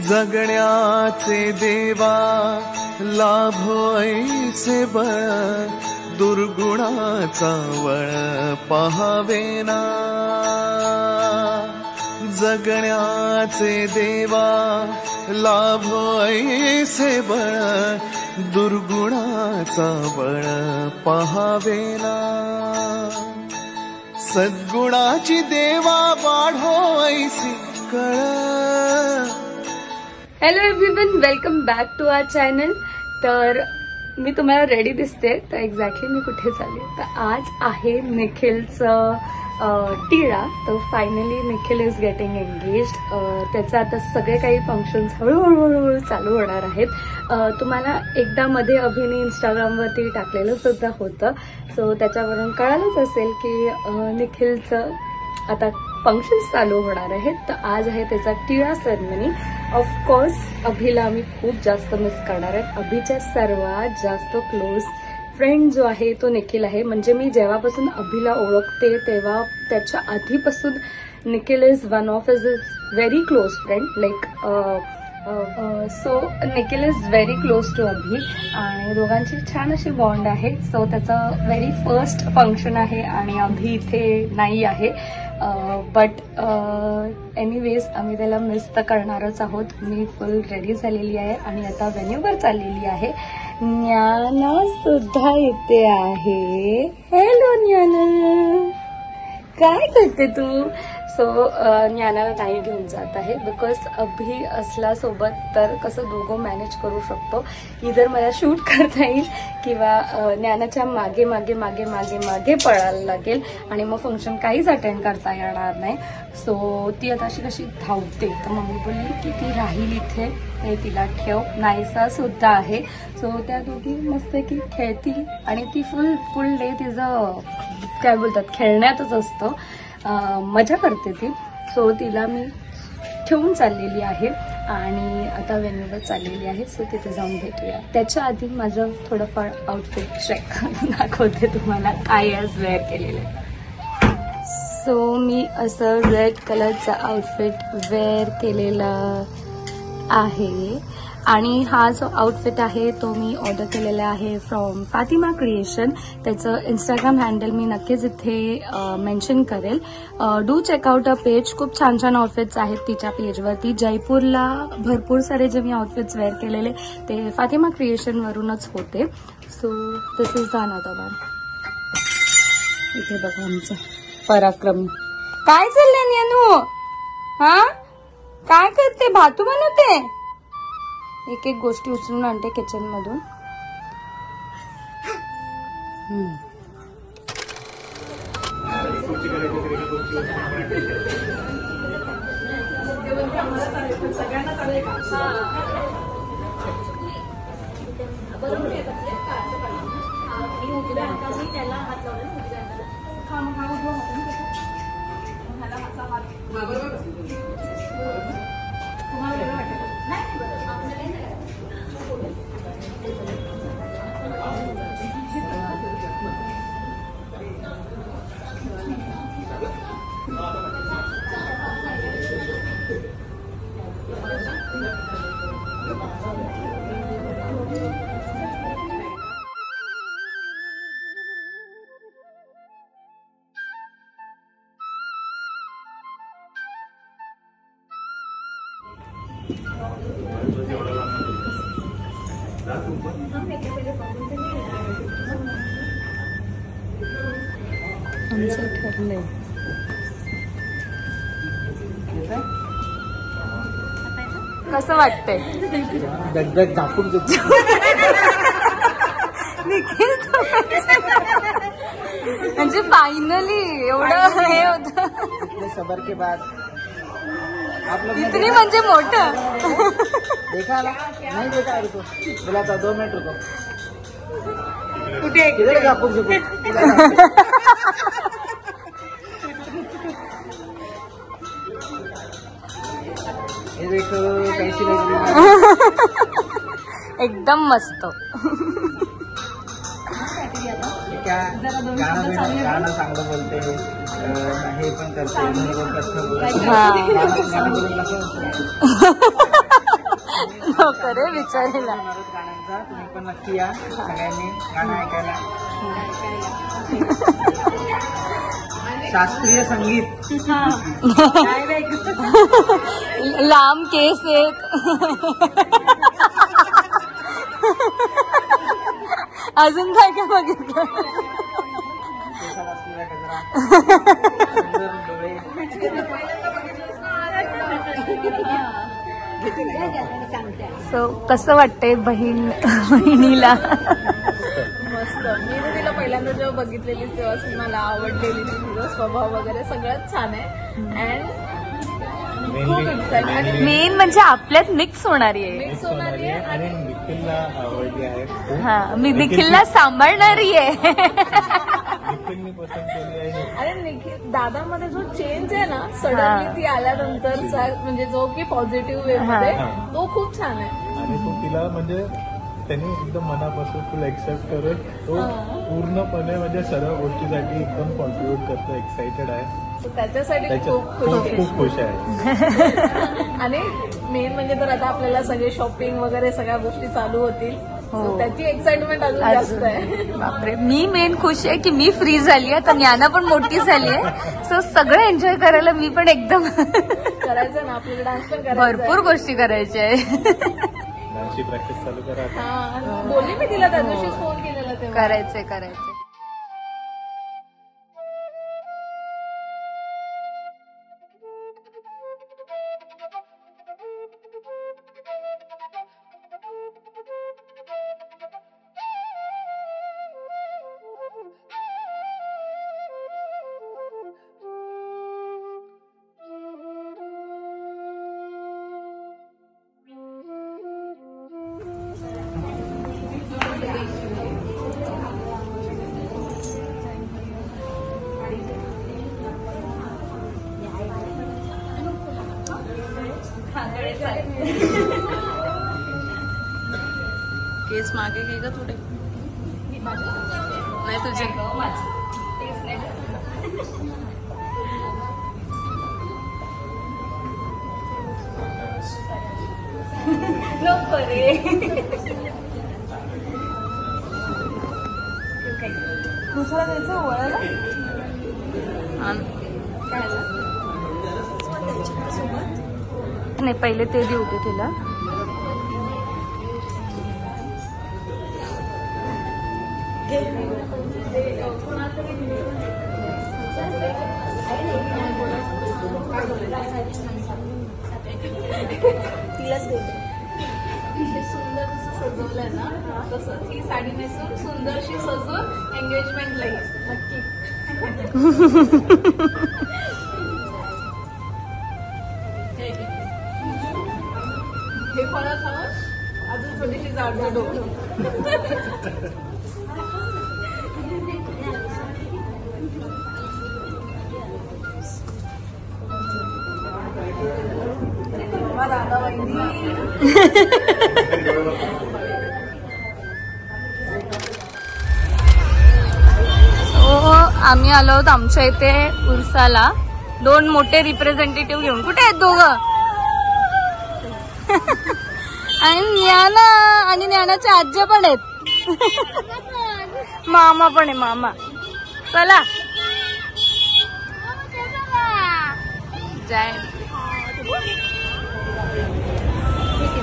जगण्याचे देवा लाभो ऐसे बळ दुर्गुणाचा वळ पहावेना जगण्याचे देवा लाभो ऐसे बळ दुर्गुणाचा बळ पहावेना सद्गुणाची देवा वाढो ऐसी कळ। Hello everyone, welcome back to our channel. तर मी तुम्हाला रेडी दिसते, तर एक्झॅक्टली मी कुठे चालले तर आज आहे निखिलचं टिळा। तर finally Nikhil is getting engaged. त्याचं आता सगळे काही फंक्शन्स हळूहळू चालू होणार आहेत। तुम्हाला एकदा मध्ये अभिने इंस्टाग्रामवरती टाकलेलं सुद्धा होतं, सो त्याच्यावरून कळालंच असेल की निखिलचं आता फंक्शन्स चालू होणार आहेत। तर आज आहे त्याचा टिळा सेरेमनी। ऑफकोर्स अभिला आम्ही खूप जास्त मिस करणार आहेत। अभिच्या सर्वात जास्त क्लोज फ्रेंड जो आहे तो निखिल आहे। म्हणजे मी जेव्हापासून अभिला ओळखते तेव्हा त्याच्या आधीपासून Nikhil is one of his very close friend. Like so Nikhil is very close to Abhi आणि दोघांची छान अशी बॉन्ड आहे। सो त्याचं व्हेरी फर्स्ट फंक्शन आहे आणि अभि इथे नाही आहे। बट एनिवेज आम्ही त्याला मिस तर करणारच आहोत। मी फुल रेडी झालेली आहे आणि आता व्हेन्यूवर चाललेली आहे। ज्ञाना सुद्धा इथे आहे। हॅलो ज्ञाना, काय करते तू? सो ज्ञानाला नाही घेऊन जात आहे बिकॉज अभि असला सोबत तर कसं दोघं मॅनेज करू शकतो। इधर मला शूट करता येईल किंवा ज्ञानाच्या मागे मागे मागे मागे मागे पळायला लागेल आणि मग फंक्शन काहीच अटेंड करता येणार नाही। सो ती आता अशी कशी धावते, तर मम्मी बोलली की ती राहील इथे, ते तिला ठेव। नाईसा सुद्धा आहे। सो त्या दोघी मस्त की खेळतील आणि ती फुल डे तिचं काय बोलतात खेळण्यातच असतं, मजा करते ती। सो तिला मी ठेवून चाललेली आहे आणि आता वेन्यूवर चाललेली आहे। सो तिथे जाऊन भेटूया। त्याच्या आधी माझं थोडंफार आउटफिट चेक दाखवते तुम्हाला काय आज वेअर केलेलं आहे। सो मी असं रेड कलरचं आउटफिट वेअर केलेलं आहे आणि हा जो आउटफिट आहे तो मी ऑर्डर केलेला आहे फ्रॉम फातिमा क्रिएशन। त्याचं इंस्टाग्राम हँडल मी नक्कीच इथे मेन्शन करेल। Do check out a page. खूप छान छान आउटफिट्स आहेत तिच्या पेजवरती। जयपूरला भरपूर सारे जे मी आउटफिट्स वेअर केलेले ते फातिमा क्रिएशनवरूनच होते। So this is another one. इथे बघा आमचं पराक्रमी काय चाललंय ज्ञानू? हा काय करते? भातू बनवते? एक एक गोष्टी उचलून आणते किचन मधून। आमचं ठरलंय। कसं वाटतंय? दगदग झापून म्हणजे फायनली एवढं हे होतं इतने सबर के बाद आप लोग इतनी म्हणजे मोठं देखा ना? नहीं देखा, रुको बोला था 2 मिनट रुको। कुठे किधर झापून झुपून ये देखो कैसी लग रही है। एकदम मस्त। क्या गाणं चांगलं बोलते, हे पण करते, विचारायला. गाण्यांचा तुम्ही पण नक्की या सगळ्यांनी गाणं ऐकायला. शास्त्रीय संगीत लांब केस आहेत. अजून काय काय बघितलं? केसात असलेला गजरा, सुंदर डोळे. सो कसं वाटतंय बहिणीला? मस्त. मी तर तिला पहिल्यांदा जेव्हा बघितलेली तेव्हाच मला आवडलेली तिचा स्वभाव वगैरे सगळंच छान आहे. अँड खूप एक्साइटमेंट मेन म्हणजे आपल्यात मिक्स होणारी आहे. मिक्स होणारी आहे आणि निखिलला आवडली आहे. हा, मी निखिलला सांभाळणारी आहे. निखिलने पसंत केली आहे. अरे निखिल दादामध्ये जो चेंज आहे ना सडनली ती आल्यानंतरचा म्हणजे जो की पॉझिटिव्ह वे मध्ये तो खूप छान आहे. आणि तो तिला म्हणजे त्यांनी एकदम मनापासून फुल एक्सेप्ट करत तो पूर्णपणे म्हणजे सर्व गोष्टीसाठी एकदम कॉन्ट्रीब्युट करतो. एक्साइटेड आहे. त्याच्यासाठी खूप खुश आहे. खूप खुश आहे. आणि मेन म्हणजे तर आता आपल्याला सगळे शॉपिंग वगैरे सगळ्या गोष्टी चालू होतील. So त्याची एक्साइटमेंट अजून जास्त आहे. बापरे, मी मेन खुश आहे की मी फ्री झाली आहे. तर ज्ञाना पण मोठी झाली आहे. सो सगळं एन्जॉय करायला मी पण एकदम करायचं ना आपल्याला. डान्स पण करायचा भरपूर गोष्टी करायच्या आहे. डान्सची प्रॅक्टिस चालू करा. हा, बोलली मी तिला त्या दिवशीच फोन केलेला तेव्हा. करायचंय. केस मागे घे का थोडे? नाही तुझे नको रे. दुसरा द्यायचं वळायला नाही, पहिले ते देऊ दे तिला. तिलाच देते. सुंदर जसं सजवलंय ना तसं ही साडी नेसून सुंदरशी सजवून एंगेजमेंट लागेल नक्की. हे फळं खाऊन अजून थोडीशी जाडजड डोकं. दादा वहिनी आम्ही आलो आहोत आमच्या इथे उर्साला. 2 मोठे रिप्रेझेंटेटिव्ह घेऊन. कुठे आहेत दोघं? आणि ज्ञाना आणि ज्ञानाचे आज्या पण आहेत. मामा पण आहे. मामा चला जाय.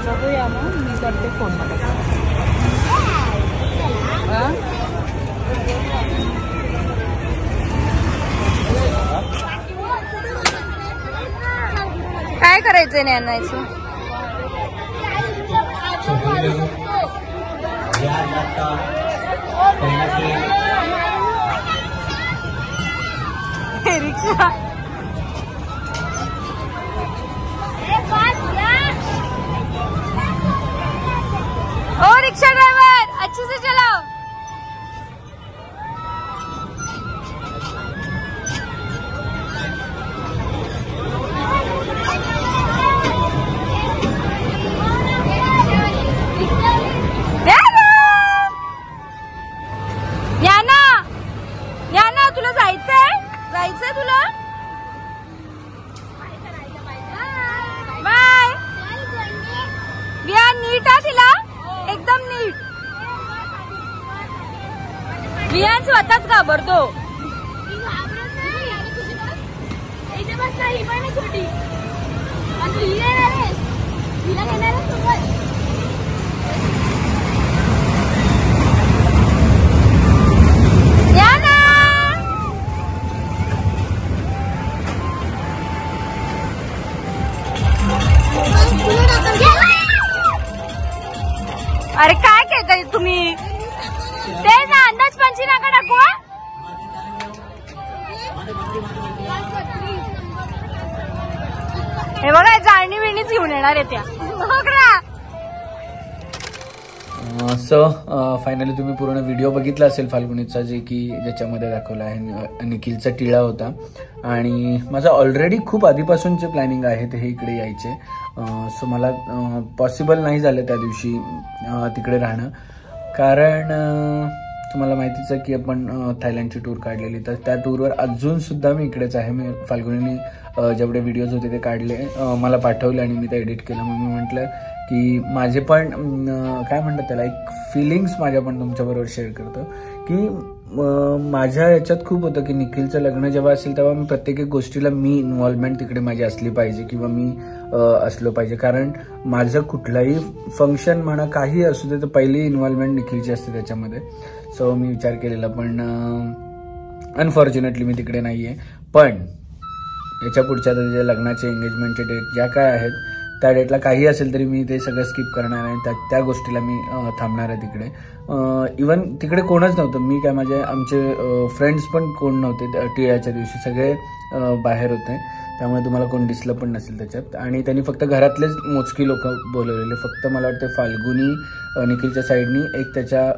बघूया मग मी करते फोन मध्ये. काय करायचंय ज्ञानाचं? रिक्षा ओ रिक्शा ड्राइवर अच्छे से चलाओ. याना तुला जायचंय तुला? विहान स्वतःच घाबरतो. अरे काय खेळताय तुम्ही? ते ना अंदाज पंची नका टाकू. हे बघा जाळणी बिळणीच घेऊन येणार आहे त्या. सो फायनली तुम्ही पूर्ण व्हिडिओ बघितला असेल फाल्गुनीचा, जे की ज्याच्यामध्ये दाखवला आहे निखिलचा टिळा होता. आणि माझं ऑलरेडी खूप आधीपासूनचे प्लॅनिंग आहे ते हे इकडे यायचे. सो मला पॉसिबल नाही झालं त्या दिवशी तिकडे राहणं, कारण तुम्हाला माहितीच आहे की आपण थायलंडची टूर काढलेली, तर त्या टूरवर अजूनसुद्धा मी इकडेच आहे. मी फाल्गुनीने जेवढे व्हिडिओज होते ते काढले, मला पाठवले आणि मी ते एडिट केलं. मग मी म्हटलं की माझे पण काय म्हणतात त्याला, एक फिलिंग्स माझ्या पण तुमच्याबरोबर शेअर करतो. की माझ्या याच्यात खूप होतं की निखिलचं लग्न जेव्हा असेल तेव्हा मी प्रत्येक एक गोष्टीला मी इन्व्हॉल्वमेंट तिकडे माझी असली पाहिजे किंवा मी असलो पाहिजे. कारण माझं कुठलाही फंक्शन म्हणा काही असू दे तर पहिली इन्व्हॉल्वमेंट निखिलची असते त्याच्यामध्ये. सो मी विचार केलेला, पण अनफॉर्च्युनेटली मी तिकडे नाही आहे. पण याच्या पुढच्या जे लग्नाचे एंगेजमेंटचे डेट ज्या काय आहेत त्या डेटला काही असेल तरी मी ते सगळं स्किप करणार आहे. त्या गोष्टीला मी थांबणार आहे तिकडे. इवन तिकडे कोणच नव्हतं. मी काय आमचे फ्रेंड्स पण कोण नव्हते टिळ्याच्या दिवशी, सगळे बाहेर होते. त्यामुळे तुम्हाला कोण दिसलं पण नसेल त्याच्यात. आणि त्यांनी फक्त घरातलेच मोजकी लोक बोलवलेले. फक्त मला वाटतं फाल्गुनी निखिलच्या साईडनी एक त्याच्या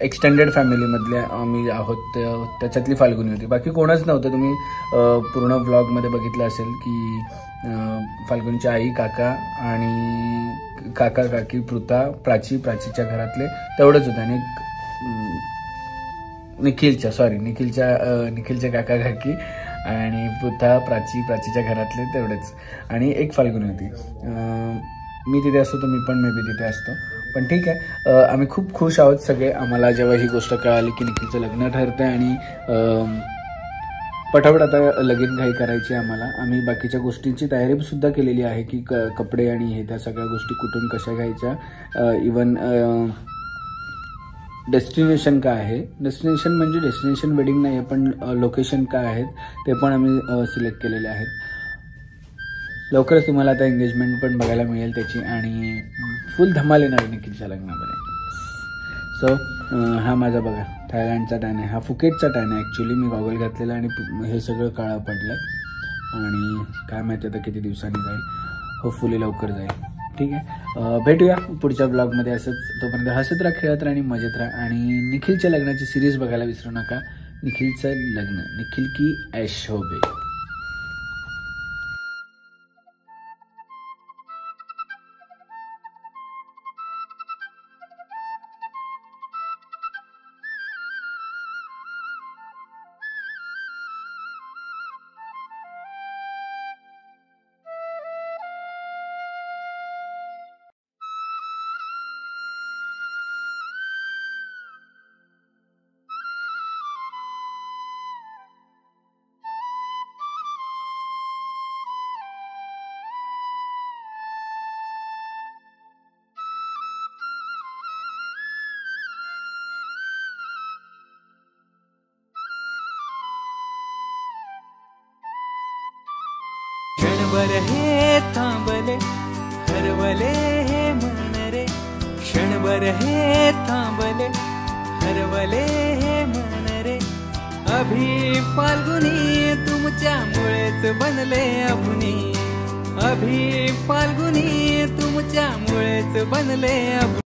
एक्सटेंडेड फॅमिलीमधल्या आम्ही आहोत, त्याच्यातली फाल्गुनी होती. बाकी कोणच नव्हतं. तुम्ही पूर्ण ब्लॉगमध्ये बघितलं असेल की फाल्गुनीची आई, काका आणि काका काकी, पृथा, प्राचीच्या घरातले तेवढंच होतं. आणि निखिलच्या काका काकी आणि पृथा, प्राचीच्या घरातले तेवढेच, आणि एक फाल्गुनी होती. मी तिथे असतो तर मी पण मे बी तिथे असतो. पण ठीक आहे, आम्ही खूप खुश आहोत सगळे. आम्हाला जेव्हा ही गोष्ट कळाली की निखिलचं लग्न ठरतंय आणि पटापट आता लगीन घाई करायची आम्हाला. आम्ही बाकीच्या गोष्टींची तयारी सुद्धा केलेली आहे की कपडे आणि हे त्या सगळ्या गोष्टी कुठून कशा घ्यायच्या. इवन डेस्टिनेशन काय आहे, डेस्टिनेशन म्हणजे डेस्टिनेशन वेडिंग नाही आहे, पण लोकेशन काय आहेत ते पण आम्ही सिलेक्ट केलेले आहेत. लवकरच तुम्हाला आता एंगेजमेंट पण बघायला मिळेल त्याची, आणि फुल धमाल येणार आहे निखिलच्या लग्नामध्ये. सो हा माझा बघा थायलंडचा टॅन आहे, हा फुकेटचा टॅन आहे. ॲक्च्युली मी गॉगल घातलेला आणि हे सगळं काळं पडलं आहे, आणि काय माहिती आता किती दिवसांनी जाईल. होपफुली लवकर जाईल. ठीक आहे, भेटूया पुढच्या ब्लॉगमध्ये. असंच तोपर्यंत हसत राहा, खेळत राहा आणि मजेत राहा. आणि निखिलच्या लग्नाची सिरीज बघायला विसरू नका. निखिलचं लग्न, निखिल की ऐश हो गई. क्षणभर हे थांबले हरवले हे मन रे, क्षणभर हे थांबले हरवले हे मन रे. अभि फाल्गुनी तुमच्यामुळेच बनले अभुनी, अभि फाल्गुनी तुमच्यामुळेच बनले अभुनी.